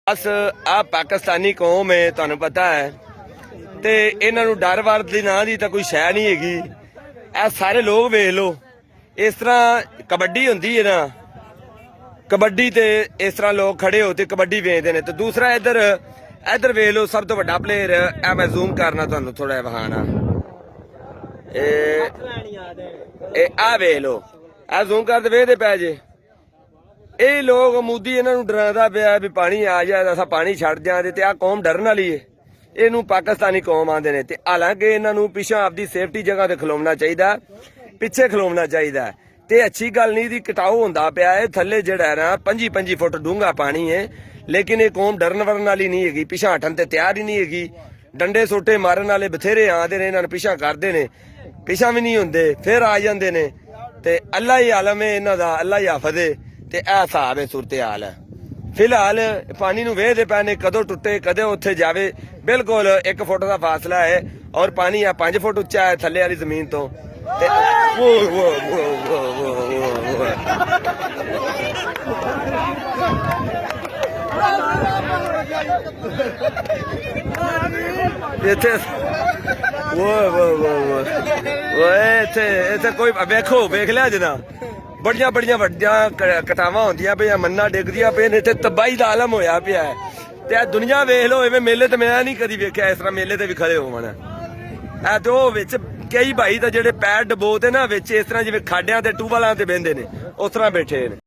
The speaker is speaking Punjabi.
बस आ पाकिस्तानी कौम है, तुहानू पता है, ते इन्हां नू डर वर दी नां दी तां कोई शै नहीं हैगी। ए सारे लोग वेख लो, इस तरह कबड्डी हुंदी है ना, कबड्डी ते इस तरह लोग खड़े हो ते कबड्डी वेखदे ने। ते दूसरा इधर इधर वेख लो, सब तो वड्डा प्लेयर ए मैं जूम करना तुहानू थोड़ा वहाना, आ वेख लो, आ जूम कर ते वेखदे पै जे। ਇਹ ਲੋਕ ਮੋਦੀ ਇਹਨਾਂ ਨੂੰ ਡਰਾਉਂਦਾ ਪਿਆ ਵੀ ਪਾਣੀ ਆ ਜਾਏ ਅਸਾਂ ਪਾਣੀ ਛੱਡ ਜਾਂਦੇ, ਤੇ ਆ ਕੌਮ ਡਰਨ ਵਾਲੀ ਏ। ਇਹਨੂੰ ਪਾਕਿਸਤਾਨੀ ਕੌਮ ਆਂਦੇ ਨੇ। ਤੇ ਹਾਲਾਂਕਿ ਇਹਨਾਂ ਨੂੰ ਪਿੱਛੋਂ ਆਪਦੀ ਸੇਫਟੀ ਜਗ੍ਹਾ ਤੇ ਖਲੋਣਾ ਚਾਹੀਦਾ, ਪਿੱਛੇ ਖਲੋਣਾ ਚਾਹੀਦਾ। ਤੇ ਅੱਛੀ ਗੱਲ ਨਹੀਂ ਦੀ ਕਟਾਓ ਹੁੰਦਾ ਪਿਆ ਹੈ ਥੱਲੇ, ਜਿਹੜਾ ਨਾ 25-25 ਫੁੱਟ ਡੂੰਘਾ ਪਾਣੀ ਹੈ। ਲੇਕਿਨ ਇਹ ਕੌਮ ਡਰਨ ਵਰਨ ਵਾਲੀ ਨਹੀਂ ਹੈਗੀ, ਪਿੱਛਾ ਹਟਣ ਤੇ ਤਿਆਰ ਹੀ ਨਹੀਂ ਹੈਗੀ। ਡੰਡੇ ਸੋਟੇ ਮਾਰਨ ਵਾਲੇ ਬਥੇਰੇ ਆਂਦੇ ਨੇ, ਇਹਨਾਂ ਨੂੰ ਪਿੱਛਾ ਕਰਦੇ ਨੇ, ਪਿੱਛਾ ਵੀ ਨਹੀਂ ਹੁੰਦੇ, ਫਿਰ ਆ ਜਾਂਦੇ ਨੇ। ਤੇ ਅੱਲਾ ਹੀ ਆਲਮ ਹੈ ਇਹਨਾਂ ਦਾ, ਅੱਲਾ ਹੀ ਹਾਫਿਜ਼ ਹੈ। ਤੇ ਇਹ ਹਿਸਾਬ ਹੈ, ਸੂਰਤ ਹਾਲ ਹੈ। ਫਿਲਹਾਲ ਪਾਣੀ ਨੂੰ ਵੇਖਦੇ ਪਏ ਨੇ, ਕਦੋਂ ਟੁੱਟੇ ਕਦੇ ਉੱਥੇ ਜਾਵੇ। ਬਿਲਕੁਲ 1 ਫੁੱਟ ਦਾ ਫਾਸਲਾ ਹੈ, ਔਰ ਪਾਣੀ ਆ 5 ਫੁੱਟ ਉੱਚਾ ਹੈ ਥੱਲੇ ਵਾਲੀ ਜ਼ਮੀਨ ਤੋਂ। ਤੇ ਇੱਥੇ ਕੋਈ ਵੇਖੋ, ਵੇਖ ਲਿਆ ਜਨਾ, ਬੜੀਆਂ ਬੜੀਆਂ ਵੱਡੀਆਂ ਕਟਾਵਾਂ ਹੁੰਦੀਆਂ ਪਈਆਂ, ਮੰਨਾਂ ਡਿੱਗਦੀਆਂ ਪਈਆਂ ਨੇ, ਤੇ ਤਬਾਹੀ ਦਾ ਆਲਮ ਹੋਇਆ ਪਿਆ ਹੈ। ਤੇ ਆ ਦੁਨੀਆ ਵੇਖ ਲਓ, ਐਵੇਂ ਮੇਲੇ ਤੇ ਮੈਂ ਨਹੀਂ ਕਦੀ ਵੇਖਿਆ ਇਸ ਤਰ੍ਹਾਂ ਮੇਲੇ ਤੇ ਵੀ ਖੜੇ ਹੋਵਣ। ਇਹ ਤੇ ਉਹ ਵਿੱਚ ਕਈ ਭਾਈ ਤਾਂ ਜਿਹੜੇ ਪੈਰ ਡਬੋ ਤੇ ਨਾ ਵਿੱਚ ਇਸ ਤਰ੍ਹਾਂ ਜਿਵੇਂ ਖਾਡਿਆਂ ਤੇ ਟੂਬਲਾਂ ਤੇ ਬਹਿੰਦੇ ਨੇ, ਉਸ ਤਰ੍ਹਾਂ ਬੈਠੇ ਨੇ।